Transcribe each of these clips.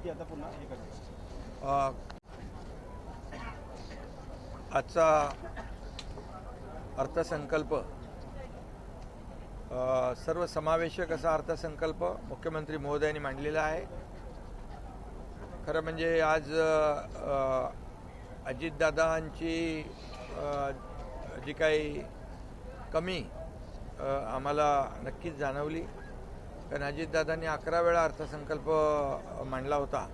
की आता पुन्हा हे करणार? आजचा अर्थसंकल्प सर्वसमावेशक असा अर्थसंकल्प मुख्यमंत्री महोदयांनी मांडलेला आहे. खरं म्हणजे आज अजितदादांची जी काही कमी आम्हाला नक्कीच जाणवली, कारण अजितदादांनी 11 वेळा अर्थसंकल्प मांडला होता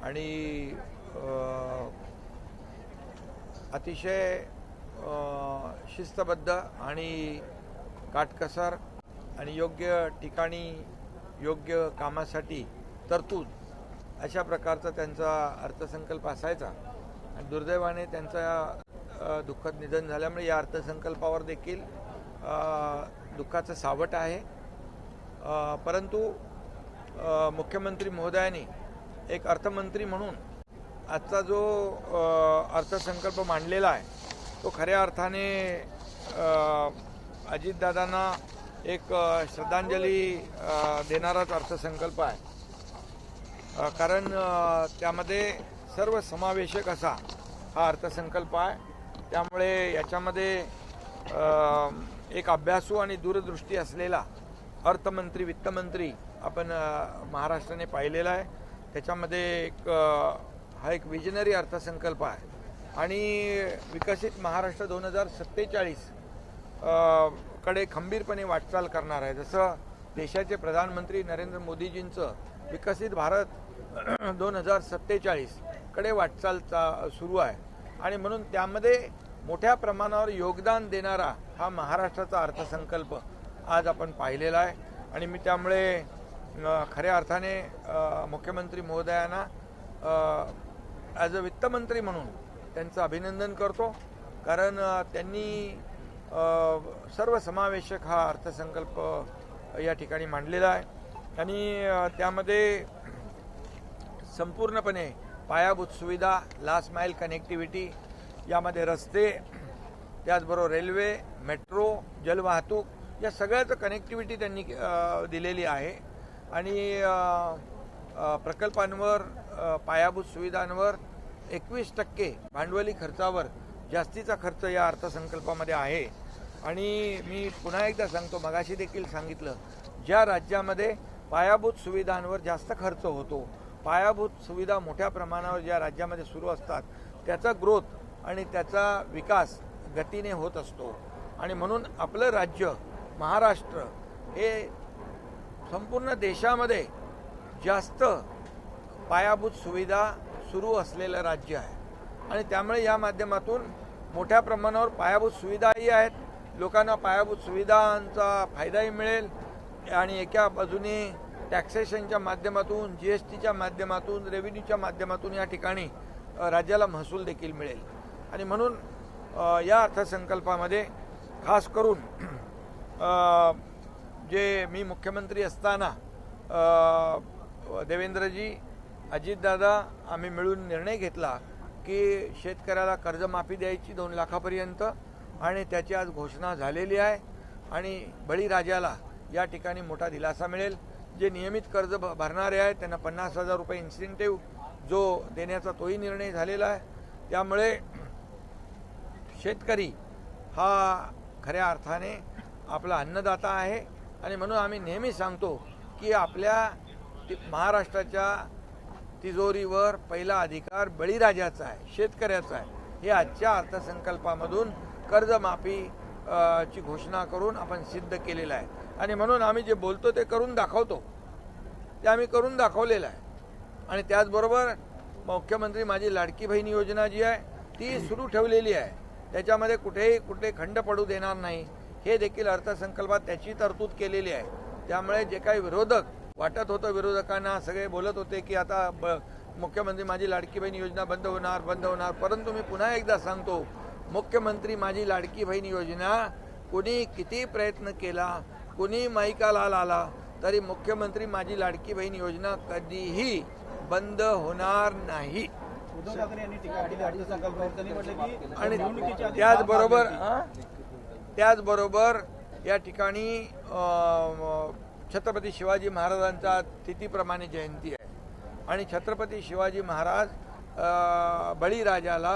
आणि अतिशय शिस्तबद्ध आणि काटकसर आणि योग्य ठिकाणी योग्य कामासाठी तरतूद अशा प्रकारचा त्यांचा अर्थसंकल्प असायचा. आणि दुर्दैवाने त्यांचा दुःखद निधन झाल्यामुळे या अर्थसंकल्पावर देखील दुःखाचं सावट आहे. परंतु मुख्यमंत्री महोदयांनी एक अर्थमंत्री म्हणून आजचा जो अर्थसंकल्प मांडलेला आहे तो खऱ्या अर्थाने अजितदादांना एक श्रद्धांजली देणाराच अर्थसंकल्प आहे. कारण त्यामध्ये सर्वसमावेशक असा हा अर्थसंकल्प आहे. त्यामुळे याच्यामध्ये एक अभ्यासू आणि दूरदृष्टी असलेला अर्थमंत्री वित्तमंत्री आपण महाराष्ट्राने पाहिलेला आहे. त्याच्यामध्ये हा एक विजनरी अर्थसंकल्प आहे आणि विकसित महाराष्ट्र 2047 कडे खंबीरपणे वाटचाल करणार आहे. जसं देशाचे प्रधानमंत्री नरेंद्र मोदीजींचं विकसित भारत 2047 कडे वाटचाल सुरू आहे आणि म्हणून त्यामध्ये मोठ्या प्रमाणावर योगदान देणारा हा महाराष्ट्राचा अर्थसंकल्प आज आपण पाहिलेला आहे. आणि मी त्यामुळे खऱ्या अर्थाने मुख्यमंत्री महोदयांना ॲज अ वित्तमंत्री म्हणून त्यांचं अभिनंदन करतो, कारण त्यांनी सर्वसमावेशक हा अर्थसंकल्प या ठिकाणी मांडलेला आहे. आणि त्यामध्ये संपूर्णपणे पायाभूत सुविधा, लास्ट माईल कनेक्टिव्हिटी, यामध्ये रस्ते, त्याचबरोबर रेल्वे, मेट्रो, जलवाहतूक या सगळ्याचं कनेक्टिव्हिटी त्यांनी दिलेली आहे. आणि प्रकल्पांवर, पायाभूत सुविधांवर 21% भांडवली खर्चावर जास्तीचा खर्च या अर्थसंकल्पामध्ये आहे. आणि मी पुन्हा एकदा सांगतो, मगाशी देखील सांगितलं, ज्या राज्यामध्ये पायाभूत सुविधांवर जास्त खर्च होतो, पायाभूत सुविधा मोठ्या प्रमाणावर ज्या राज्यामध्ये सुरू असतात, त्याचा ग्रोथ आणि त्याचा विकास गतीने होत असतो. आणि म्हणून आपलं राज्य महाराष्ट्र हे संपूर्ण देशामध्ये जास्त पायाभूत सुविधा सुरू असलेलं राज्य आहे. आणि त्यामुळे या माध्यमातून मोठ्या प्रमाणावर पायाभूत सुविधाही आहेत, लोकांना पायाभूत सुविधांचा फायदाही मिळेल. आणि एका बाजूने टॅक्सेशनच्या माध्यमातून, GSTच्या माध्यमातून, रेव्हेन्यूच्या माध्यमातून या ठिकाणी राज्याला महसूल देखील मिळेल. आणि म्हणून या अर्थसंकल्पामध्ये खास करून जे मी मुख्यमंत्री असताना देवेंद्रजी, अजितदादा आम्ही मिळून निर्णय घेतला की शेतकऱ्याला कर्जमाफी द्यायची 2 लाखापर्यंत, आणि त्याची आज घोषणा झालेली आहे. आणि बळीराजाला या ठिकाणी मोठा दिलासा मिळेल. जे नियमित कर्ज भरणारे आहेत त्यांना 50,000 रुपये इन्सेंटिव्ह जो देण्याचा तोही निर्णय झालेला आहे. त्यामुळे शेतकरी हा खऱ्या अर्थाने आपला अन्नदाता आहे. आणि म्हणून आम्ही नेहमी सांगतो की आपल्या महाराष्ट्राच्या तिजोरीवर पहिला अधिकार बळीराजाचा आहे, शेतकऱ्याचा आहे. हे आजच्या अर्थसंकल्पामधून कर्जमाफी ची घोषणा करून आपण सिद्ध केलेलं आहे. आणि म्हणून आम्ही जे बोलतो ते करून दाखवतो, ते आम्ही करून दाखवलेलं आहे. आणि त्याचबरोबर मुख्यमंत्री माझी लाडकी बहीण योजना जी आहे ती सुरू ठेवलेली आहे. त्याच्यामध्ये कुठे खंड पडू देणार नाही, हे देखील अर्थसंकल्पात त्याची तरतूद केलेली आहे. त्यामुळे जे काही विरोधक वाटत होतं, विरोधकांना सगळे बोलत होते की आता मुख्यमंत्री माझी लाडकी बहीण योजना बंद होणार, परंतु मी पुन्हा एकदा सांगतो, मुख्यमंत्री माझी लाडकी बहीण योजना कोणी किती प्रयत्न केला, कोणी माईकाला आला, तरी मुख्यमंत्री माझी लाडकी बहीण योजना कधीही बंद होणार नाही. उद्धव ठाकरे यांनी टीका केली अर्थसंकल्पावर. त्यांनी म्हटलं की आणि निवडणुकीच्या आधी त्याचबरोबर या ठिकाणी छत्रपती शिवाजी महाराजांचा तिथीप्रमाणे जयंती आहे आणि छत्रपती शिवाजी महाराज बळीराजाला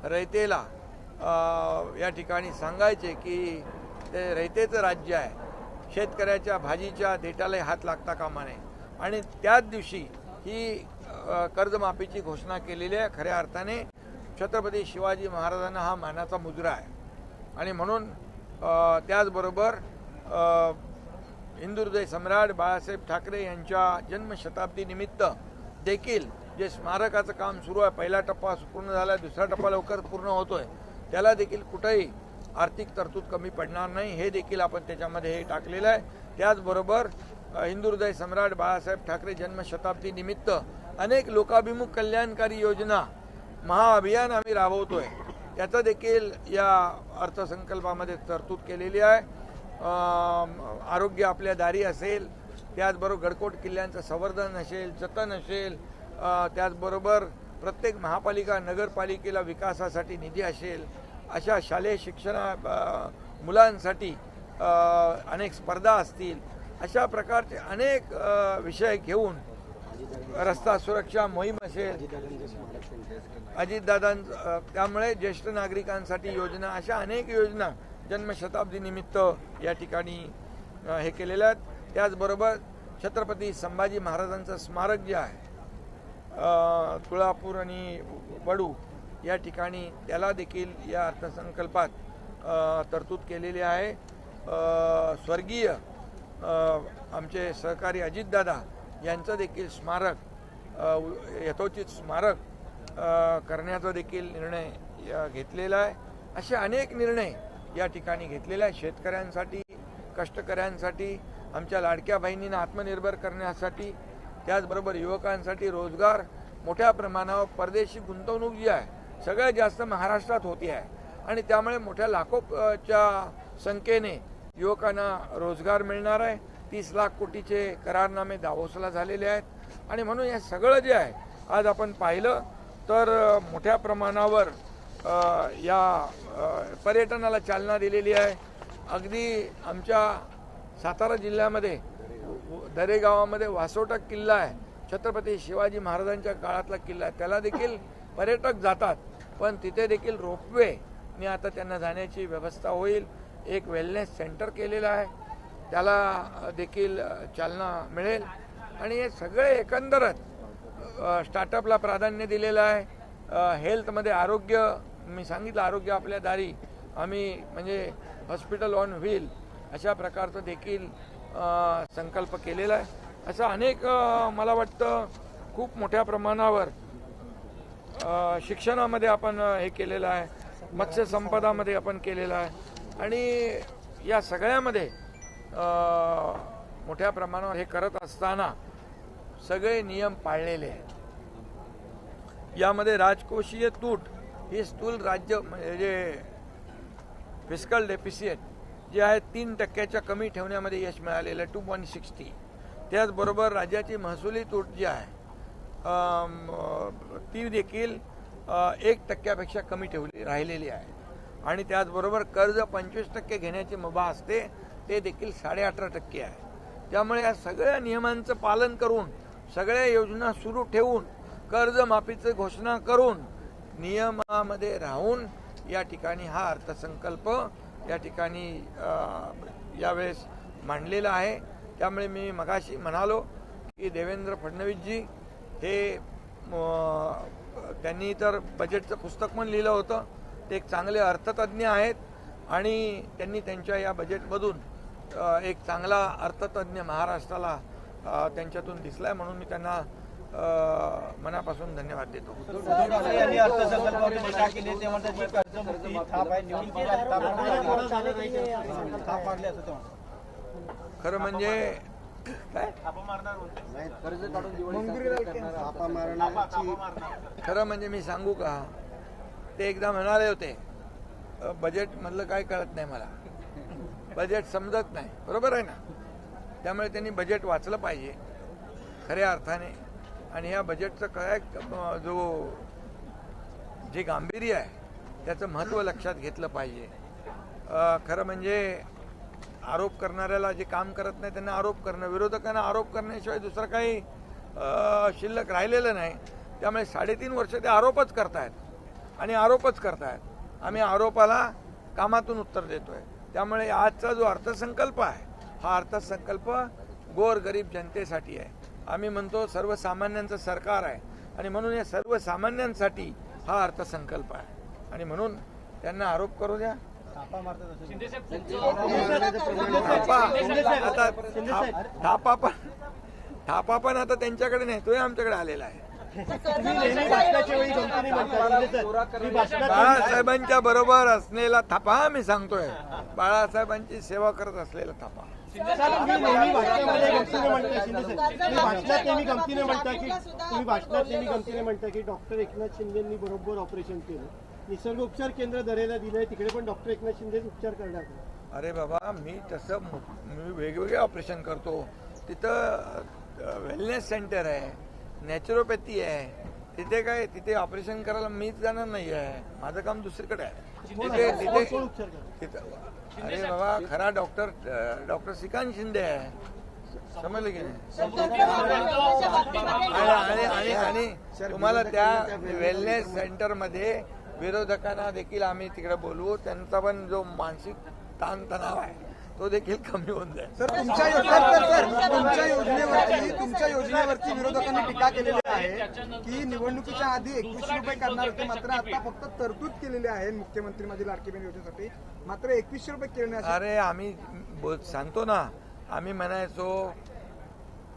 रयतेला या ठिकाणी सांगायचे की ते रयतेचं राज्य आहे, शेतकऱ्याच्या भाजीच्या देठालाही हात लागता कामा नये. आणि त्याच दिवशी ही कर्जमाफीची घोषणा केलेली आहे. खऱ्या अर्थाने छत्रपती शिवाजी महाराजांना हा मानाचा मुजरा आहे. आणि म्हणून त्याचबरोबर हिंदुहृदय सम्राट बाळासाहेब ठाकरे यांच्या जन्मशताब्दीनिमित्त देखील जे स्मारकाचं काम सुरू आहे, पहिला टप्पा पूर्ण झाला, दुसरा टप्पा लवकर पूर्ण होतोय, त्याला देखील कुठेही आर्थिक तरतूद कमी पडणार नाही, हे देखील आपण त्याच्यामध्ये हे टाकलेलं आहे. त्याचबरोबर हिंदुहृदय सम्राट बाळासाहेब ठाकरे जन्मशताब्दी निमित्त अनेक लोकाभिमुख कल्याणकारी योजना महाअभियान आम्ही राबवतोय, त्याचं देखील या अर्थसंकल्पामध्ये तरतूद केलेली आहे. आरोग्य आपल्या दारी असेल, त्याचबरोबर गडकोट किल्ल्यांचं संवर्धन असेल, जतन असेल, त्याचबरोबर प्रत्येक महापालिका नगरपालिकेला विकासासाठी निधी असेल, अशा शालेय मुलांसाठी अनेक स्पर्धा असतील, अशा प्रकारचे अनेक विषय घेऊन रस्ता सुरक्षा मोहीम असेल, अजितदादांचं, त्यामुळे ज्येष्ठ नागरिकांसाठी योजना, अशा अनेक योजना जन्मशताब्दीनिमित्त या ठिकाणी हे केलेल्या आहेत. त्याचबरोबर छत्रपती संभाजी महाराजांचं स्मारक जे आहे तुळापूर आणि वडू या ठिकाणी, त्याला देखील या अर्थसंकल्पात तरतूद केलेली आहे. स्वर्गीय आमचे सहकारी अजितदादा यांचं देखील स्मारक, यथोचित स्मारक करण्याचा देखील निर्णय घेतलेला आहे. असे अनेक निर्णय या ठिकाणी घेतलेले आहे. शेतकऱ्यांसाठी, कष्टकऱ्यांसाठी, आमच्या लाडक्या बहिणींना आत्मनिर्भर करण्यासाठी, त्याचबरोबर युवकांसाठी रोजगार, मोठ्या प्रमाणावर परदेशी गुंतवणूक जी आहे सगळ्यात जास्त महाराष्ट्रात होती आहे. आणि त्यामुळे मोठ्या लाखोच्या संख्येने युवकांना रोजगार मिळणार आहे. 30 लाख कोटीचे करारनामे दावोसला झालेले आहेत. आणि म्हणून हे सगळं जे आहे आज आपण पाहिलं तर मोठ्या प्रमाणावर या पर्यटनाला चालना दिलेली आहे. अगदी आमच्या सातारा जिल्ह्यामध्ये दरेगावामध्ये वासोटा किल्ला आहे, छत्रपती शिवाजी महाराजांच्या काळातला किल्ला आहे, त्याला देखील पर्यटक जातात, पण तिथे देखील रोपवेने आता त्यांना जाण्याची व्यवस्था होईल. एक वेलनेस सेंटर केलेलं आहे, त्याला देखील चालना मिळेल. आणि हे सगळे एकंदरच स्टार्टअपला प्राधान्य दिलेलं आहे. हेल्थमध्ये आरोग्य, मी सांगितलं आरोग्य आपल्या दारी, आम्ही म्हणजे हॉस्पिटल ऑन व्हील अशा प्रकारचं देखील संकल्प केलेला आहे. असं अनेक मला वाटतं खूप मोठ्या प्रमाणावर शिक्षणामध्ये आपण हे केलेलं आहे, मत्स्यसंपदामध्ये आपण केलेलं आहे. आणि या सगळ्यामध्ये मोठ्या प्रमाणावर हे करत असताना सगळे नियम पाळलेले आहेत. यामध्ये राजकोषीय तूट ही स्थूल राज्य म्हणजे फिस्कल डेफिसिट जे आहे 3% कमी ठेवण्यामध्ये यश मिळालेलं आहे, 2.60. त्याचबरोबर राज्याची महसुली तूट जी आहे ती देखील 1% कमी राहिलेली आहे. आणि त्याचबरोबर कर्ज 25% घेण्याची मुभा असते, ते देखील 18.5% आहे. त्यामुळे या सगळ्या नियमांचं पालन करून, सगळ्या योजना सुरू ठेवून, कर्जमाफीची घोषणा करून, नियमामध्ये राहून या ठिकाणी हा अर्थसंकल्प या ठिकाणी यावेळेस मांडलेला आहे. त्यामुळे मी मगाशी म्हणालो की देवेंद्र फडणवीसजी हे त्यांनी तर बजेटचं पुस्तक पण लिहिलं होतं, ते एक चांगले अर्थतज्ञ आहेत आणि त्यांनी त्यांच्या या बजेटमधून एक चांगला अर्थतज्ञ महाराष्ट्राला त्यांच्यातून दिसलाय, म्हणून मी त्यांना मनापासून धन्यवाद देतो. खरं म्हणजे खरं म्हणजे मी सांगू का, ते एकदा म्हणाले होते बजेट मधलं काय कळत नाही मला, बजेट समजत नाही, बरोबर आहे ना. त्यामुळे त्यांनी बजेट वाचलं पाहिजे खऱ्या अर्थाने. आणि ह्या बजेटचं काय जे गांभीर्य आहे त्याचं महत्त्व लक्षात घेतलं पाहिजे. खरं म्हणजे आरोप करणाऱ्याला जे काम करत नाही त्यांना आरोप करणं, विरोधकांना आरोप करण्याशिवाय दुसरं काही शिल्लक राहिलेलं नाही. त्यामुळे 3.5 वर्ष ते आरोपच करतायत आणि आरोपच करतायत. आम्ही आरोपाला कामातून उत्तर देतोय. त्यामुळे आजचा जो अर्थसंकल्प आहे हा अर्थसंकल्प गोरगरीब जनतेसाठी आहे. आम्ही म्हणतो सर्वसामान्यांचं सरकार आहे आणि म्हणून या सर्वसामान्यांसाठी हा अर्थसंकल्प आहे आणि म्हणून त्यांना आरोप करू द्या. थापा पण आता त्यांच्याकडे नाही, तोही आमच्याकडे आलेला आहे. बाळासाहेबांच्या बरोबर असलेला थापा मी सांगतोय, बाळासाहेबांची सेवा करत असलेला थापा. तुम्ही भाषणात नेहमी गमतीने म्हणता की डॉक्टर एकनाथ शिंदेंनी बरोबर ऑपरेशन केलं, निसर्ग उपचार केंद्र दरेला दिलंय, तिकडे पण डॉक्टर एकनाथ शिंदे उपचार करणार. अरे बाबा, मी वेगवेगळे ऑपरेशन करतो. तिथं वेलनेस सेंटर आहे, नॅचरोपॅथी आहे. तिथे ऑपरेशन करायला मीच जाणार नाही आहे. माझं काम दुसरीकडे आहे. तिथे अरे बाबा, खरा डॉक्टर श्रीकांत शिंदे आहे. समजलं की नाही? आणि तुम्हाला त्या वेलनेस सेंटरमध्ये विरोधकांना देखील आम्ही तिकडे बोलवू. त्यांचा पण जो मानसिक ताणतणाव आहे तो देखील कमी होऊन जाईल. सर, तुमच्या योजनेवरती विरोधकांनी टीका केलेली आहे की निवडणुकीच्या आधी 2100 रुपये करणार होते, मात्र आता फक्त तरतूद केलेली आहे मुख्यमंत्री माझी लाडकी बहीण योजनेसाठी, मात्र 2100 रुपये केले. अरे आम्ही सांगतो ना, आम्ही म्हणायचो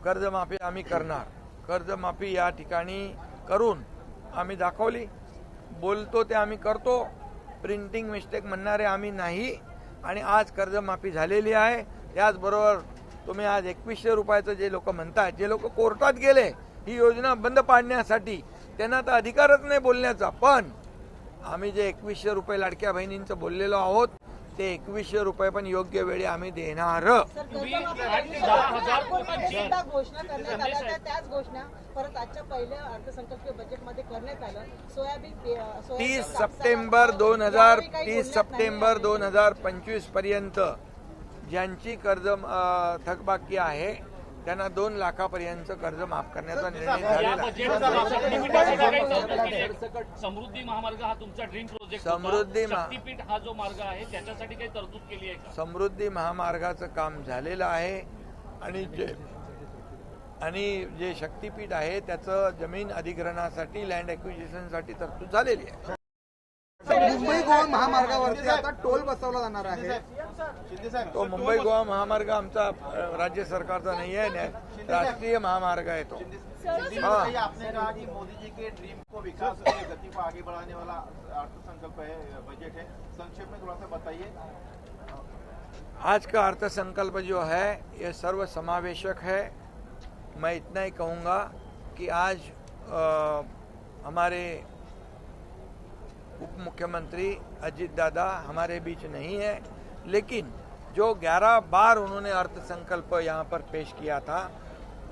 कर्जमाफी आम्ही करणार. कर्जमाफी या ठिकाणी करून आम्ही दाखवली. बोलतो ते आम्ही करतो. प्रिंटिंग मिस्टेक म्हणणारे आम्ही नाही. आणि आज कर्जमाफी झालेली आहे. त्याचबरोबर तुम्ही आज 2100 रुपयाचं जे लोक म्हणतात, जे लोक कोर्टात गेले ही योजना बंद पाडण्यासाठी, त्यांना तर अधिकारच नाही बोलण्याचा. पण आम्ही जे 2100 रुपये लाडक्या बहिणींचं बोललेलो आहोत ते 2100 रुपये पण योग्य वेळी आम्ही देणार. घोषणा करण्यात आल्या त्याच घोषणा परत आजच्या पहिल्या अर्थसंकल्पीय बजेटमध्ये करण्यात आलं. सोयाबीन 30 सप्टेंबर 2025 पर्यंत ज्यांची कर्ज थकबाकी आहे त्यांना 2 लाखापर्यंत कर्ज माफ करण्याचा निर्णय झालेला आहे. समृद्धी महामार्ग हा तुमचा ड्रीम प्रोजेक्ट. शक्तीपीठ हा जो मार्ग आहे त्याच्यासाठी काही तरतूद केली आहे का? समृद्धी महामार्गाचं काम झालेलं आहे आणि जे शक्तीपीठ आहे त्याचं जमीन अधिग्रहणासाठी, लँड ॲक्विजिशनसाठी तरतूद झालेली आहे. मुंबई गोवा महामार्गावरती आता टोल बसवला जाणार आहे. तो मुंबई गोवा महामार्ग आमचा राज्य सरकारचा नाही आहे, राष्ट्रीय महामार्ग आहे तो. आपने कहा कि मोदी जी के ड्रीम को, विकास की गति को आगे बढ़ाने वाला अर्थसंकल्प है, बजट है. संक्षेप में थोड़ा सा बताइए. आज का अर्थसंकल्प जो है ये सर्व समावेशक है. मैं इतना ही कहूँगा कि आज हमारे उप मुख्यमंत्री अजीत दादा हमारे बीच नहीं है, लेकिन जो 11 बार उन्होंने अर्थसंकल्प यहाँ पर पेश किया था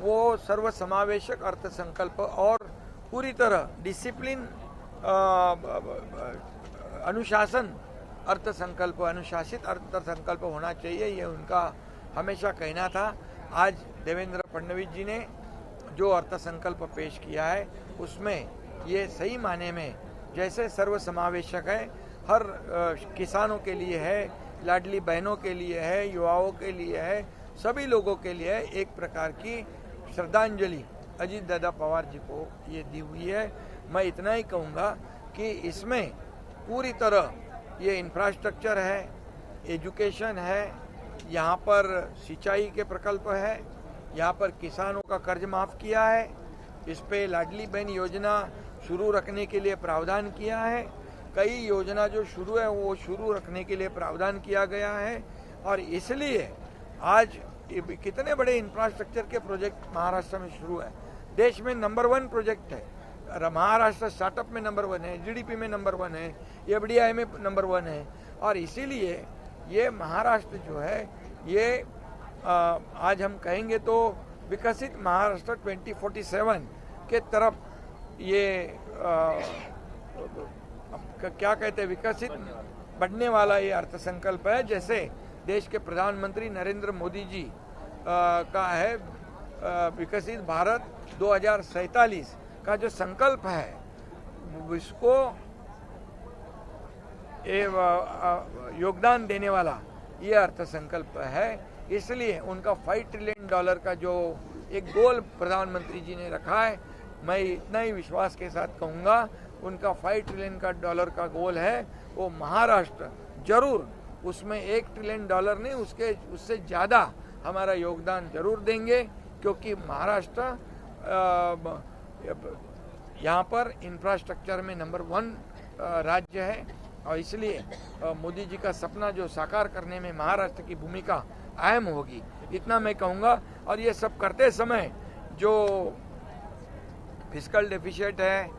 वो सर्वसमावेशक अर्थसंकल्प और पूरी तरह डिसिप्लिन, अनुशासन अर्थसंकल्प, अनुशासित अर्थसंकल्प होना चाहिए, ये उनका हमेशा कहना था. आज देवेंद्र फडणवीस जी ने जो अर्थसंकल्प पेश किया है उसमें ये सही माने में जैसे सर्वसमावेशक है, हर किसानों के लिए है, लाडली बहनों के लिए है, युवाओं के लिए है, सभी लोगों के लिए एक प्रकार की श्रद्धांजलि अजीत दादा पवार जी को ये दी हुई है. मैं इतना ही कहूँगा कि इसमें पूरी तरह ये इंफ्रास्ट्रक्चर है, एजुकेशन है, यहाँ पर सिंचाई के प्रकल्प है, यहाँ पर किसानों का कर्ज माफ़ किया है, इस पे लाडली बहन योजना शुरू रखने के लिए प्रावधान किया है. कई योजना जो शुरू है वो शुरू रखने के लिए प्रावधान किया गया है. और इसलिए आज कितने बड़े इंफ्रास्ट्रक्चर के प्रोजेक्ट महाराष्ट्र में शुरू है. देश में नंबर 1 प्रोजेक्ट है. महाराष्ट्र स्टार्टअप में नंबर 1 है, जीडीपी में नंबर 1 है, एफडीआई में नंबर 1 है. और इसीलिए ये महाराष्ट्र जो है ये आज हम कहेंगे तो विकसित महाराष्ट्र 2047 के तरफ ये क्या कहते हैं, विकसित बढ़ने वाला ये अर्थसंकल्प है. जैसे देश के प्रधानमंत्री नरेंद्र मोदी जी का है विकसित भारत 2047 का जो संकल्प है उसको योगदान देने वाला ये अर्थसंकल्प है। इसलिए उनका $5 ट्रिलियन का जो एक गोल प्रधानमंत्री जी ने रखा है, मैं इतना ही विश्वास के साथ कहूँगा उनका $5 ट्रिलियन का गोल है, वो महाराष्ट्र जरूर उसमें $1 ट्रिलियन नहीं, उससे ज़्यादा हमारा योगदान जरूर देंगे, क्योंकि महाराष्ट्र यहाँ पर इंफ्रास्ट्रक्चर में नंबर 1 राज्य है और इसलिए मोदी जी का सपना जो साकार करने में महाराष्ट्र की भूमिका अहम होगी, इतना मैं कहूँगा। और ये सब करते समय जो फिस्कल डेफिसिट है,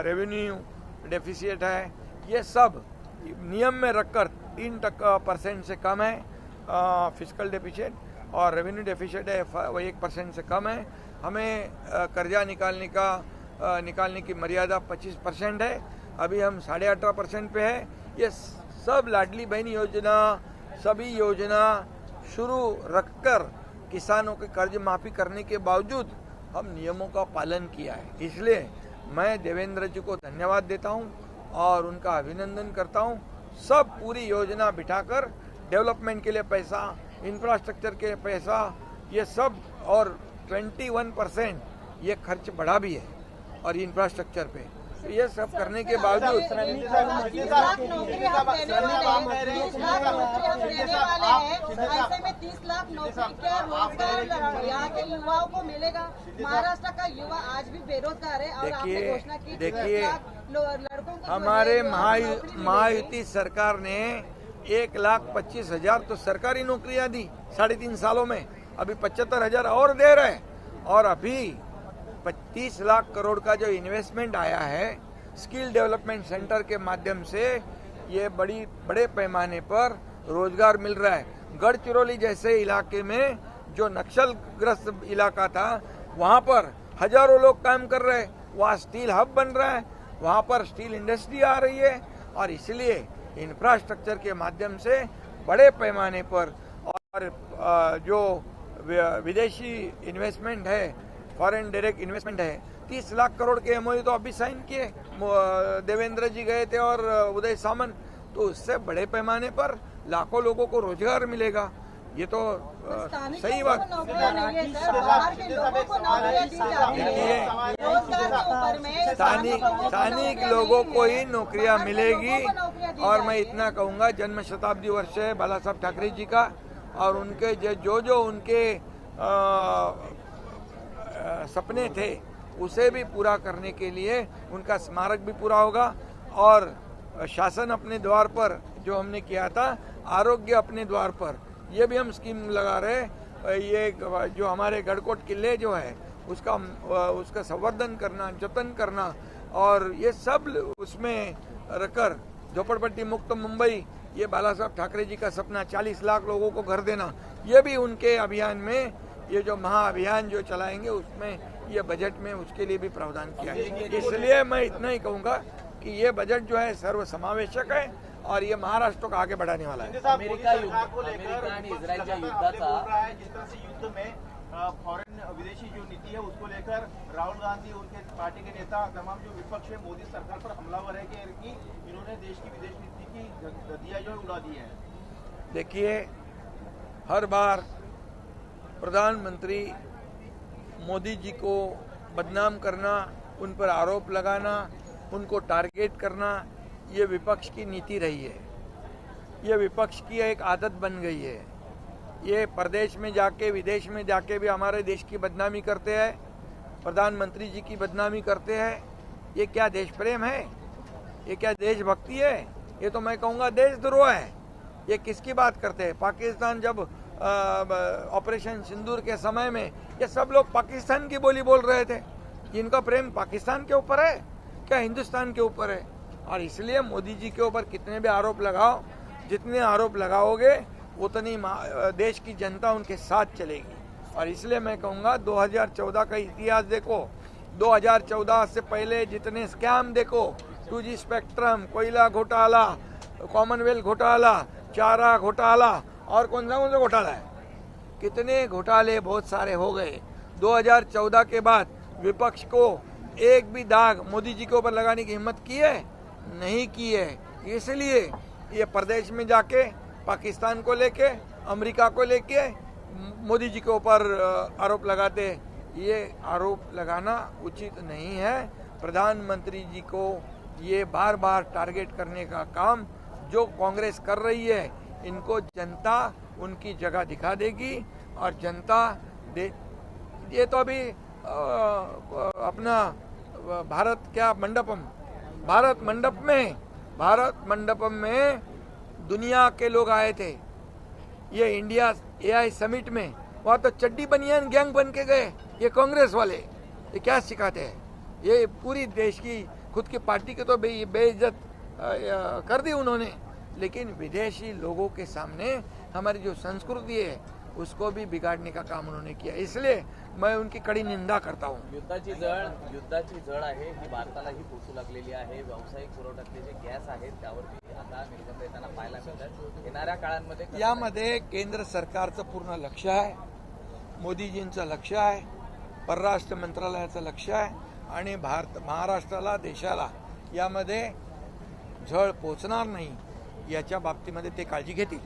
रेवेन्यू डेफिसिट है, ये सब नियम में रखकर 3% से कम है फिस्कल डेफिसिट, और रेवेन्यू डेफिसिट है वो 1% से कम है। हमें कर्जा निकालने की मर्यादा 25% है, अभी हम 18.5% पे है। ये सब लाडली बहन योजना, सभी योजना शुरू रखकर किसानों के कर्ज माफी करने के बावजूद हम नियमों का पालन किया है। इसलिए मैं देवेंद्र जी को धन्यवाद देता हूं और उनका अभिनंदन करता हूं। सब पूरी योजना बिठाकर डेवलपमेंट के लिए पैसा, इंफ्रास्ट्रक्चर के पैसा, ये सब, और 21% ये खर्च बढ़ा भी है और इंफ्रास्ट्रक्चर पे, तो ये सब करने के बावजूद ऐसे में 30 लाख नौकरी क्या रोजगार यहाँ के युवाओं को मिलेगा? महाराष्ट्र का युवा आज भी बेरोजगार है और आपने घोषणा की देखिए लड़कों को हमारे महायुति सरकार ने 1,25,000 तो सरकारी नौकरियां दी 3.5 सालों में, अभी 75,000 और दे रहे हैं, और अभी 30 लाख करोड़ का जो इन्वेस्टमेंट आया है स्किल डेवलपमेंट सेंटर के माध्यम से, ये बड़े पैमाने पर रोजगार मिल रहा है। गढ़चिरौली जैसे इलाके में जो नक्सलग्रस्त इलाका था, वहाँ पर हजारों लोग काम कर रहे हैं, वहाँ स्टील हब बन रहा है, वहाँ पर स्टील इंडस्ट्री आ रही है, और इसलिए इंफ्रास्ट्रक्चर के माध्यम से बड़े पैमाने पर, और जो विदेशी इन्वेस्टमेंट है, फॉरेन डायरेक्ट इन्वेस्टमेंट है, 30 लाख करोड़ के एमओयू तो अभी साइन किए, देवेंद्र जी गए थे और उदय सामंत, तो उससे बड़े पैमाने पर लाखों लोगों को रोजगार मिलेगा। ये तो सही बात। स्थानिक लोगों को ही नौकरियां मिलेगी, और मैं इतना कहूँगा, जन्म शताब्दी वर्ष है बाला साहब ठाकरे जी का, और उनके जो उनके सपने थे उसे भी पूरा करने के लिए उनका स्मारक भी पूरा होगा, और शासन अपने द्वार पर जो हमने किया था, आरोग्य अपने द्वार पर, ये भी हम स्कीम लगा रहे। ये जो हमारे गढ़कोट किले जो है उसका संवर्धन करना, जतन करना, और ये सब उसमें रखकर झोपड़पट्टी मुक्त मुंबई, ये बाला साहब ठाकरे जी का सपना, 40 लाख लोगों को घर देना, ये भी उनके अभियान में, ये जो महाअभियान जो चलाएंगे उसमें ये बजट में उसके लिए भी प्रावधान किया है। इसलिए मैं इतना ही कहूँगा कि ये बजट जो है सर्वसमावेशक है और ये महाराष्ट्र को आगे बढ़ाने वाला है। अमेरिका आणि इस्रायलच्या युद्धाचा जिस तरह से युद्ध में फॉरेन विदेशी जो नीति है उसको लेकर राहुल गांधी, उनके पार्टी के नेता, तमाम जो विपक्ष है मोदी सरकार पर हमलावर है कि इन्होंने देश की विदेश नीति की दिया जो उड़ा दी है। देखिए, हर बार प्रधानमंत्री मोदी जी को बदनाम करना, उन पर आरोप लगाना, उनको टारगेट करना, ये विपक्ष की नीति रही है। ये विपक्ष की एक आदत बन गई है। ये प्रदेश में जाके, विदेश में जाके भी हमारे देश की बदनामी करते हैं, प्रधानमंत्री जी की बदनामी करते हैं। ये क्या देश प्रेम है? ये क्या देशभक्ति है? ये तो मैं कहूँगा देशद्रोह है। ये किसकी बात करते हैं? पाकिस्तान जब ऑपरेशन सिंदूर के समय में ये सब लोग पाकिस्तान की बोली बोल रहे थे। इनका प्रेम पाकिस्तान के ऊपर है क्या हिंदुस्तान के ऊपर है? और इसलिए मोदी जी के ऊपर कितने भी आरोप लगाओ, जितने आरोप लगाओगे उतनी देश की जनता उनके साथ चलेगी। और इसलिए मैं कहूँगा 2014 का इतिहास देखो, 2014 से पहले जितने स्कैम देखो, 2G स्पेक्ट्रम, कोयला घोटाला, कॉमनवेल्थ घोटाला, चारा घोटाला, और कौन सा घोटाला है, कितने घोटाले बहुत सारे हो गए। 2014 के बाद विपक्ष को एक भी दाग मोदी जी के ऊपर लगाने की हिम्मत की है? नहीं की है। इसलिए ये प्रदेश में जाके पाकिस्तान को लेके, अमेरिका को लेके मोदी जी के ऊपर आरोप लगाते। ये आरोप लगाना उचित नहीं है। प्रधानमंत्री जी को ये बार बार टारगेट करने का काम जो कांग्रेस कर रही है, इनको जनता उनकी जगह दिखा देगी। और जनता ये तो अभी अपना भारत मंडपम में दुनिया के लोग आए थे। ये इंडिया AI समिट में, वहाँ तो चड्डी बनियान गैंग बन के गए ये कांग्रेस वाले। ये क्या सिखाते हैं? ये पूरी देश की खुद की पार्टी के तो बेइज्जत कर दी उन्होंने, लेकिन विदेशी लोगों के सामने हमारी जो संस्कृति है उसको भी बिगाड़ने का काम उन्होंने किया। इसलिए मैं उनकी कड़ी निंदा करता हूँ। युद्धाची झळ आहे ही भारतालाही पोचू लागलेली आहे. व्यावसायिक पुरवठ्यातले जे गॅस आहेत त्यावरती आता निर्बंध येताना पाहायला मिळतात. येणाऱ्या काळांमध्ये यामध्ये केंद्र सरकारचं पूर्ण लक्ष आहे, मोदीजींचं लक्ष आहे, परराष्ट्र मंत्रालयाचं लक्ष आहे आणि महाराष्ट्राला, देशाला यामध्ये झळ पोचणार नाही याच्या बाबतीमध्ये ते काळजी घेतील.